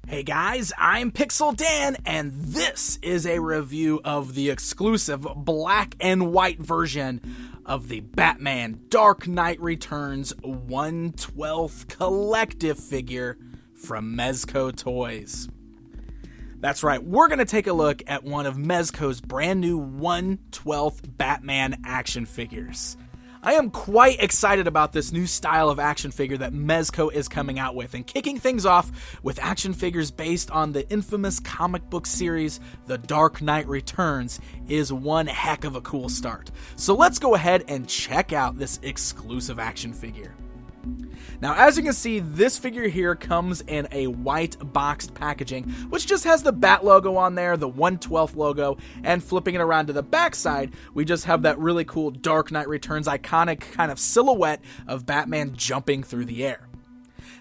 Hey guys, I'm Pixel Dan, and this is a review of the exclusive black and white version of the Batman Dark Knight Returns 1/12 collective figure from Mezco Toys. That's right, we're going to take a look at one of Mezco's brand new 1/12 Batman action figures. I am quite excited about this new style of action figure that Mezco is coming out with, and kicking things off with action figures based on the infamous comic book series The Dark Knight Returns is one heck of a cool start. So let's go ahead and check out this exclusive action figure. Now, as you can see, this figure here comes in a white boxed packaging, which just has the Bat logo on there, the 1/12 logo, and flipping it around to the back side, we just have that really cool Dark Knight Returns iconic kind of silhouette of Batman jumping through the air.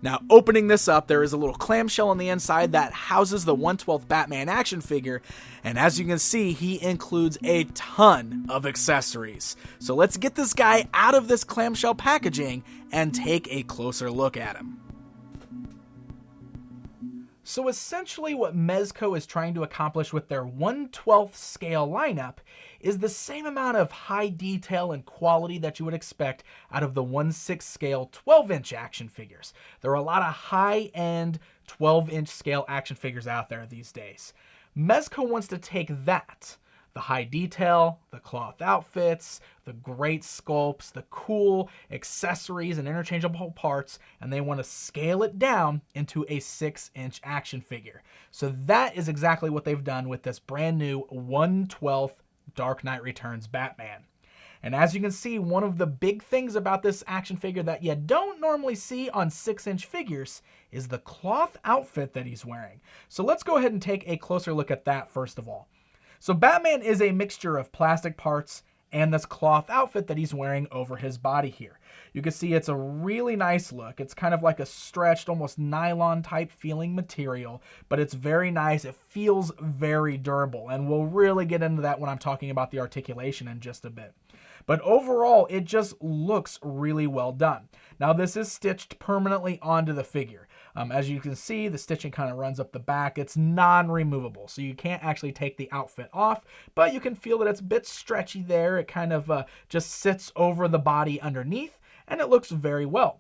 Now, opening this up, there is a little clamshell on the inside that houses the 1/12 Batman action figure, and as you can see, he includes a ton of accessories. So let's get this guy out of this clamshell packaging and take a closer look at him. So essentially what Mezco is trying to accomplish with their 1/12 scale lineup is the same amount of high detail and quality that you would expect out of the 1/6 scale 12-inch action figures. There are a lot of high-end 12-inch scale action figures out there these days. Mezco wants to take that, the high detail, the cloth outfits, the great sculpts, the cool accessories and interchangeable parts, and they want to scale it down into a 6-inch action figure. So that is exactly what they've done with this brand new 1/12 Dark Knight Returns Batman. And as you can see, one of the big things about this action figure that you don't normally see on 6-inch figures is the cloth outfit that he's wearing. So let's go ahead and take a closer look at that first of all. So Batman is a mixture of plastic parts and this cloth outfit that he's wearing over his body here. You can see it's a really nice look. It's kind of like a stretched, almost nylon type feeling material, but it's very nice. It feels very durable, and we'll really get into that when I'm talking about the articulation in just a bit. But overall, it just looks really well done. Now, this is stitched permanently onto the figure. As you can see, the stitching kind of runs up the back. It's non-removable, so you can't actually take the outfit off, but you can feel that it's a bit stretchy there. It kind of just sits over the body underneath, and it looks very well.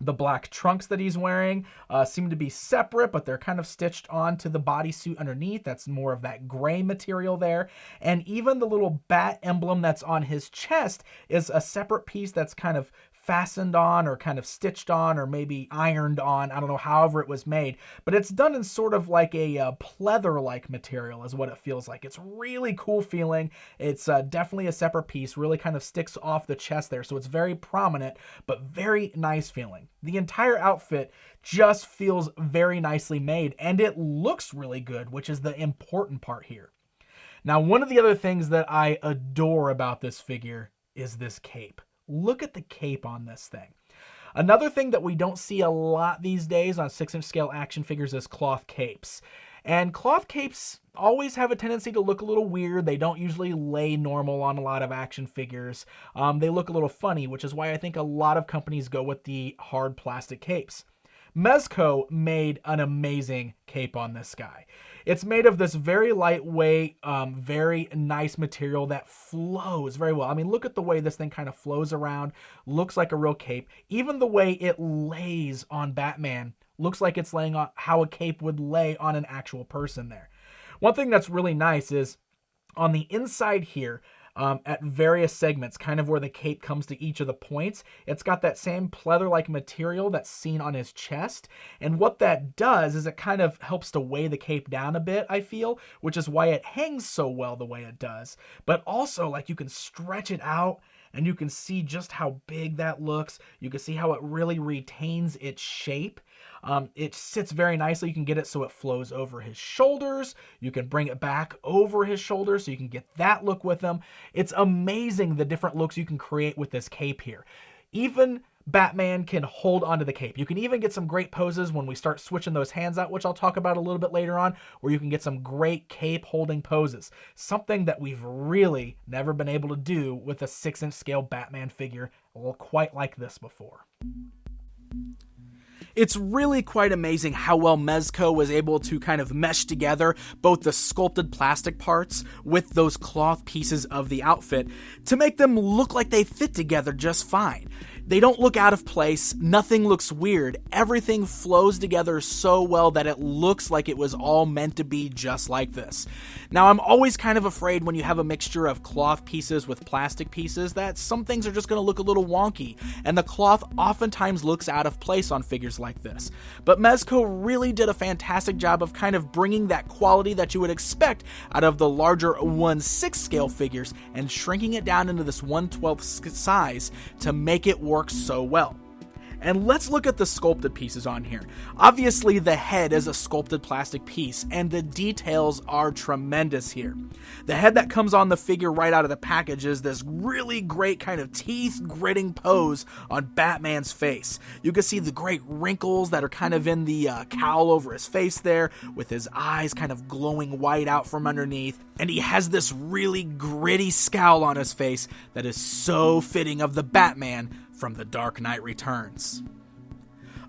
The black trunks that he's wearing seem to be separate, but they're kind of stitched onto the bodysuit underneath. That's more of that gray material there. And even the little bat emblem that's on his chest is a separate piece that's kind of fastened on or kind of stitched on or maybe ironed on. I don't know, however it was made, but it's done in sort of like a pleather-like material is what it feels like. It's really cool feeling. It's definitely a separate piece, really kind of sticks off the chest there, so it's very prominent, but very nice feeling. The entire outfit just feels very nicely made, and it looks really good, which is the important part here. Now, one of the other things that I adore about this figure is this cape. Look at the cape on this thing. Another thing that we don't see a lot these days on 6-inch scale action figures is cloth capes. And cloth capes always have a tendency to look a little weird. They don't usually lay normal on a lot of action figures. They look a little funny, which is why I think a lot of companies go with the hard plastic capes. Mezco made an amazing cape on this guy. It's made of this very lightweight, very nice material that flows very well. I mean, look at the way this thing kind of flows around. Looks like a real cape. Even the way it lays on Batman looks like it's laying on how a cape would lay on an actual person there. One thing that's really nice is on the inside here, at various segments, kind of where the cape comes to each of the points, it's got that same pleather-like material that's seen on his chest. And what that does is it kind of helps to weigh the cape down a bit, I feel, which is why it hangs so well the way it does. But also, like, you can stretch it out and you can see just how big that looks. You can see how it really retains its shape. It sits very nicely. You can get it so it flows over his shoulders. You can bring it back over his shoulders so you can get that look with him. It's amazing the different looks you can create with this cape here. Even Batman can hold onto the cape. You can even get some great poses when we start switching those hands out, which I'll talk about a little bit later on, where you can get some great cape holding poses. Something that we've really never been able to do with a 6-inch scale Batman figure quite like this before. It's really quite amazing how well Mezco was able to kind of mesh together both the sculpted plastic parts with those cloth pieces of the outfit to make them look like they fit together just fine. They don't look out of place, nothing looks weird, everything flows together so well that it looks like it was all meant to be just like this. Now, I'm always kind of afraid when you have a mixture of cloth pieces with plastic pieces that some things are just going to look a little wonky, and the cloth oftentimes looks out of place on figures like this. But Mezco really did a fantastic job of kind of bringing that quality that you would expect out of the larger 1/6 scale figures and shrinking it down into this 1/12 size to make it work so well. And let's look at the sculpted pieces on here. Obviously, the head is a sculpted plastic piece, and the details are tremendous here. The head that comes on the figure right out of the package is this really great kind of teeth-gritting pose on Batman's face. You can see the great wrinkles that are kind of in the cowl over his face there, with his eyes kind of glowing white out from underneath. And he has this really gritty scowl on his face that is so fitting of the Batman from The Dark Knight Returns.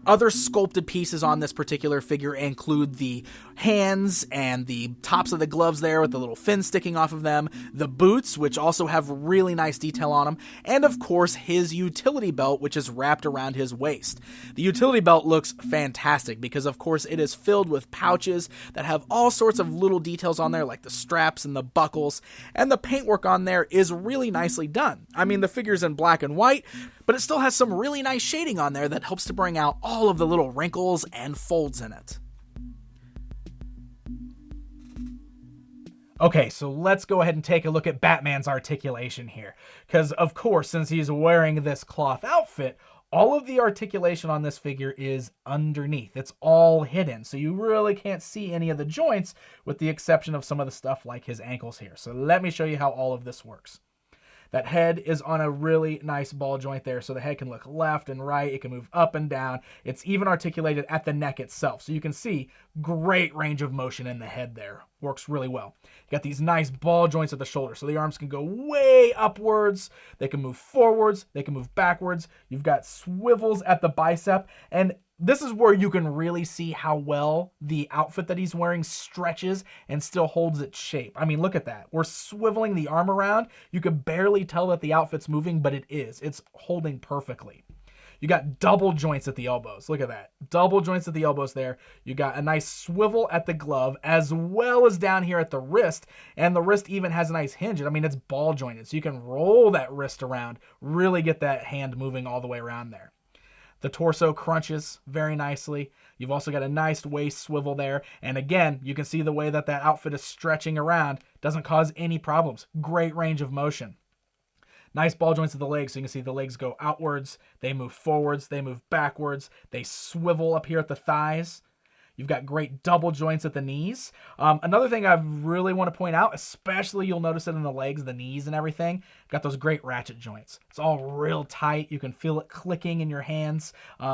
Other sculpted pieces on this particular figure include the hands and the tops of the gloves there with the little fins sticking off of them, the boots, which also have really nice detail on them, and of course his utility belt, which is wrapped around his waist. The utility belt looks fantastic because of course it is filled with pouches that have all sorts of little details on there, like the straps and the buckles, and the paintwork on there is really nicely done. I mean, the figure's in black and white, but it still has some really nice shading on there that helps to bring out all of the little wrinkles and folds in it. Okay, so let's go ahead and take a look at Batman's articulation here. Because, of course, since he's wearing this cloth outfit, all of the articulation on this figure is underneath. It's all hidden, so you really can't see any of the joints with the exception of some of the stuff like his ankles here. So let me show you how all of this works. That head is on a really nice ball joint there, so the head can look left and right, it can move up and down. It's even articulated at the neck itself, so you can see great range of motion in the head there. Works really well. You got these nice ball joints at the shoulder, so the arms can go way upwards, they can move forwards, they can move backwards. You've got swivels at the bicep, and this is where you can really see how well the outfit that he's wearing stretches and still holds its shape. I mean, look at that. We're swiveling the arm around. You could barely tell that the outfit's moving, but it is. It's holding perfectly. You got double joints at the elbows. Look at that. Double joints at the elbows there. You got a nice swivel at the glove as well as down here at the wrist. And the wrist even has a nice hinge. I mean, it's ball jointed, so you can roll that wrist around, really get that hand moving all the way around there. The torso crunches very nicely. You've also got a nice waist swivel there. And again, you can see the way that that outfit is stretching around. Doesn't cause any problems. Great range of motion. Nice ball joints of the legs, so you can see the legs go outwards, they move forwards, they move backwards, they swivel up here at the thighs. You've got great double joints at the knees. Another thing I really want to point out, especially you'll notice it in the legs, the knees and everything, got those great ratchet joints. It's all real tight. You can feel it clicking in your hands,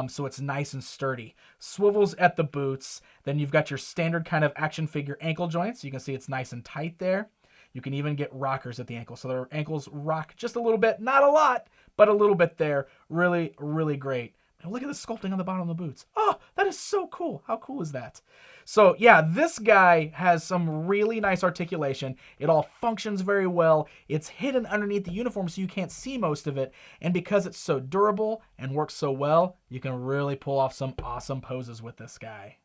so it's nice and sturdy. Swivels at the boots. Then you've got your standard kind of action figure ankle joints. You can see it's nice and tight there. You can even get rockers at the ankle, so their ankles rock just a little bit. Not a lot, but a little bit there. Really, really great. Look at the sculpting on the bottom of the boots. Oh, that is so cool. How cool is that? So yeah, this guy has some really nice articulation. It all functions very well. It's hidden underneath the uniform so you can't see most of it. And because it's so durable and works so well, you can really pull off some awesome poses with this guy.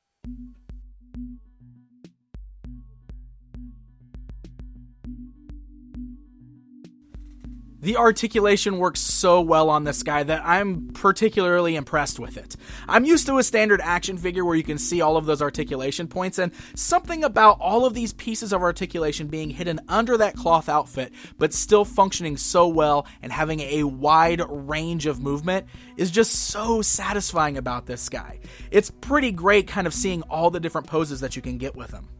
The articulation works so well on this guy that I'm particularly impressed with it. I'm used to a standard action figure where you can see all of those articulation points, and something about all of these pieces of articulation being hidden under that cloth outfit, but still functioning so well and having a wide range of movement is just so satisfying about this guy. It's pretty great kind of seeing all the different poses that you can get with him.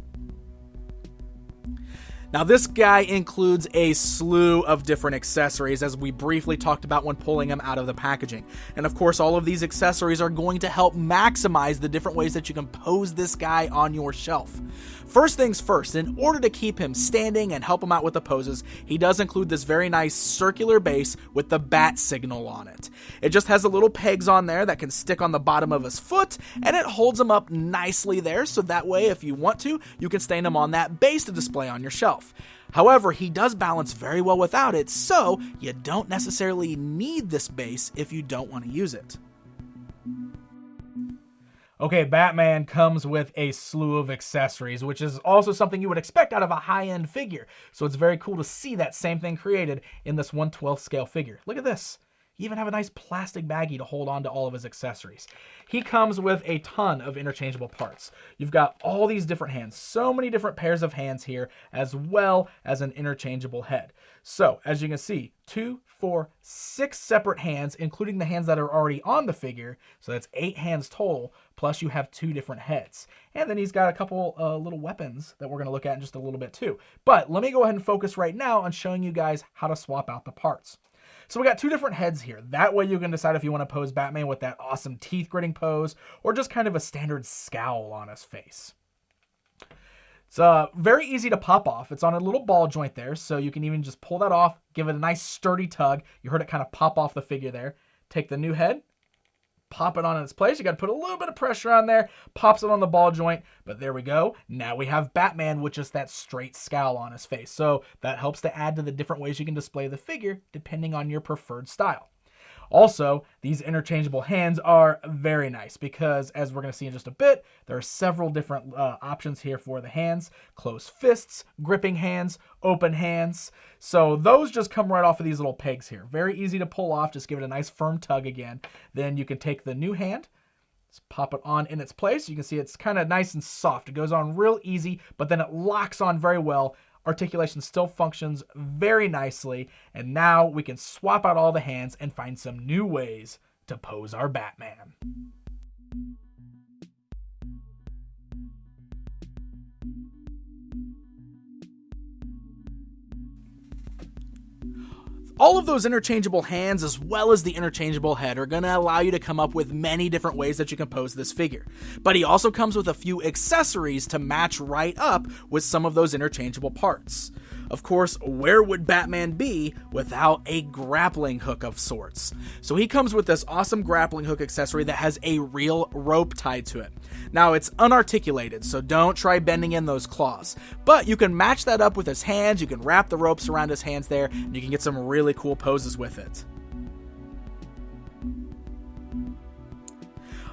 Now this guy includes a slew of different accessories, as we briefly talked about when pulling him out of the packaging. And of course all of these accessories are going to help maximize the different ways that you can pose this guy on your shelf. First things first, in order to keep him standing and help him out with the poses, he does include this very nice circular base with the bat signal on it. It just has the little pegs on there that can stick on the bottom of his foot, and it holds him up nicely there, so that way, if you want to, you can stand him on that base to display on your shelf. However, he does balance very well without it, so you don't necessarily need this base if you don't want to use it. Okay, Batman comes with a slew of accessories, which is also something you would expect out of a high-end figure. So it's very cool to see that same thing created in this 1/12 scale figure. Look at this. You even have a nice plastic baggie to hold on to all of his accessories. He comes with a ton of interchangeable parts. You've got all these different hands, so many different pairs of hands here, as well as an interchangeable head. So, as you can see, 2, 4, 6 separate hands, including the hands that are already on the figure. So that's 8 hands total, plus you have 2 different heads. And then he's got a couple little weapons that we're going to look at in just a little bit too. But let me go ahead and focus right now on showing you guys how to swap out the parts. So we got 2 different heads here. That way you can decide if you want to pose Batman with that awesome teeth gritting pose or just kind of a standard scowl on his face. It's very easy to pop off. It's on a little ball joint there, so you can even just pull that off, give it a nice sturdy tug. You heard it kind of pop off the figure there. Take the new head, pop it on in its place. You got to put a little bit of pressure on there, pops it on the ball joint, but there we go. Now we have Batman with just that straight scowl on his face. So that helps to add to the different ways you can display the figure depending on your preferred style. Also, these interchangeable hands are very nice because, as we're going to see in just a bit, there are several different options here for the hands. Closed fists, gripping hands, open hands. So those just come right off of these little pegs here. Very easy to pull off. Just give it a nice firm tug again. Then you can take the new hand, just pop it on in its place. You can see it's kind of nice and soft. It goes on real easy, but then it locks on very well. Articulation still functions very nicely, and now we can swap out all the hands and find some new ways to pose our Batman. All of those interchangeable hands as well as the interchangeable head are going to allow you to come up with many different ways that you can pose this figure. But he also comes with a few accessories to match right up with some of those interchangeable parts. Of course, where would Batman be without a grappling hook of sorts? So he comes with this awesome grappling hook accessory that has a real rope tied to it. Now, it's unarticulated, so don't try bending in those claws. But you can match that up with his hands, you can wrap the ropes around his hands there, and you can get some really cool poses with it.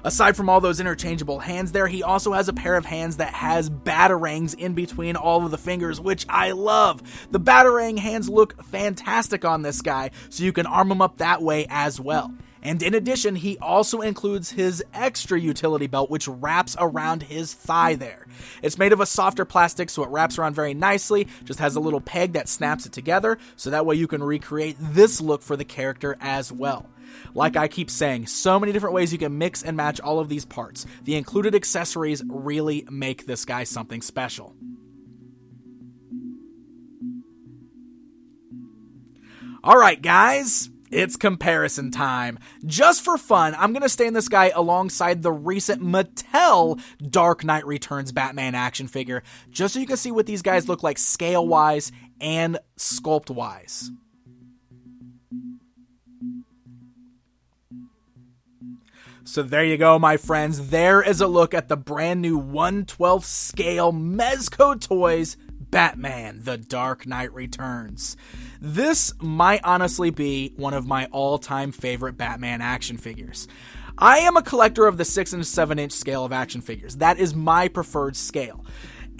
Aside from all those interchangeable hands there, he also has a pair of hands that has Batarangs in between all of the fingers, which I love. The Batarang hands look fantastic on this guy, so you can arm him up that way as well. And in addition, he also includes his extra utility belt, which wraps around his thigh there. It's made of a softer plastic, so it wraps around very nicely, just has a little peg that snaps it together, so that way you can recreate this look for the character as well. Like I keep saying, so many different ways you can mix and match all of these parts. The included accessories really make this guy something special. Alright guys, it's comparison time. Just for fun, I'm going to stand this guy alongside the recent Mattel Dark Knight Returns Batman action figure, just so you can see what these guys look like scale-wise and sculpt-wise. So there you go, my friends. There is a look at the brand new 1/12 scale Mezco Toys Batman, The Dark Knight Returns. This might honestly be one of my all-time favorite Batman action figures. I am a collector of the 6 and 7 inch scale of action figures. That is my preferred scale.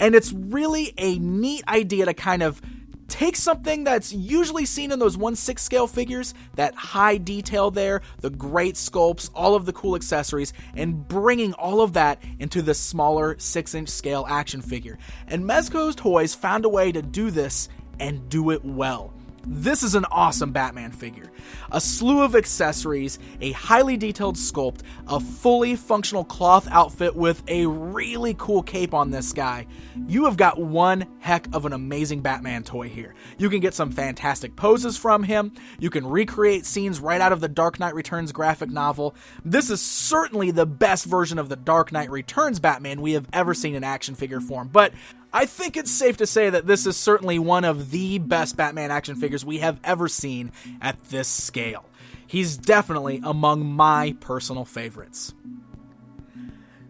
And it's really a neat idea to kind of take something that's usually seen in those 1/6 scale figures, that high detail there, the great sculpts, all of the cool accessories, and bringing all of that into the smaller 6-inch scale action figure. And Mezco Toys found a way to do this and do it well. This is an awesome Batman figure. A slew of accessories, a highly detailed sculpt, a fully functional cloth outfit with a really cool cape on this guy. You have got one heck of an amazing Batman toy here. You can get some fantastic poses from him. You can recreate scenes right out of the Dark Knight Returns graphic novel. This is certainly the best version of the Dark Knight Returns Batman we have ever seen in action figure form, but I think it's safe to say that this is certainly one of the best Batman action figures we have ever seen at this scale. He's definitely among my personal favorites.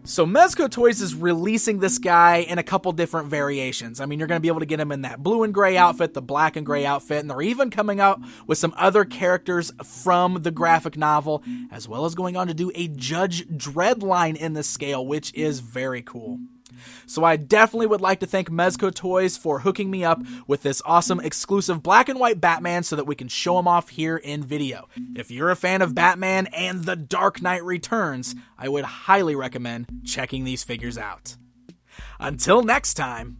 So Mezco Toys is releasing this guy in a couple different variations. I mean, you're going to be able to get him in that blue and gray outfit, the black and gray outfit, and they're even coming out with some other characters from the graphic novel, as well as going on to do a Judge Dredd line in this scale, which is very cool. So I definitely would like to thank Mezco Toys for hooking me up with this awesome exclusive black and white Batman so that we can show him off here in video. If you're a fan of Batman and The Dark Knight Returns, I would highly recommend checking these figures out. Until next time.